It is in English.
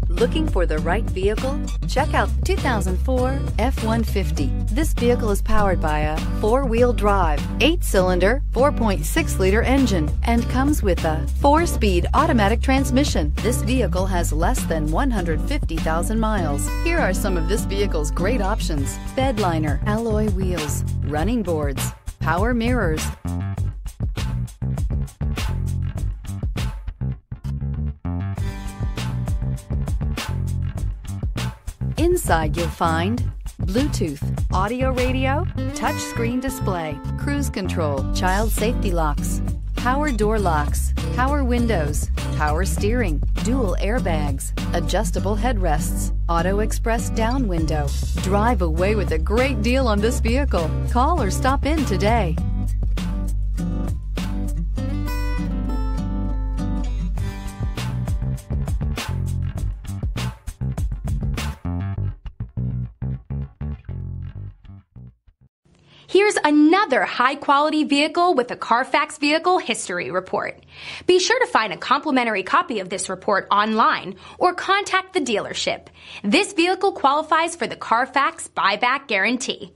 Looking for the right vehicle? Check out the 2004 F-150. This vehicle is powered by a 4-wheel drive, 8-cylinder, 4.6-liter engine, and comes with a 4-speed automatic transmission. This vehicle has less than 150,000 miles. Here are some of this vehicle's great options: bed liner, alloy wheels, running boards, power mirrors, inside you'll find Bluetooth, audio radio, touchscreen display, cruise control, child safety locks, power door locks, power windows, power steering, dual airbags, adjustable headrests, auto express down window. Drive away with a great deal on this vehicle. Call or stop in today. Here's another high-quality vehicle with a Carfax Vehicle History Report. Be sure to find a complimentary copy of this report online or contact the dealership. This vehicle qualifies for the Carfax Buyback Guarantee.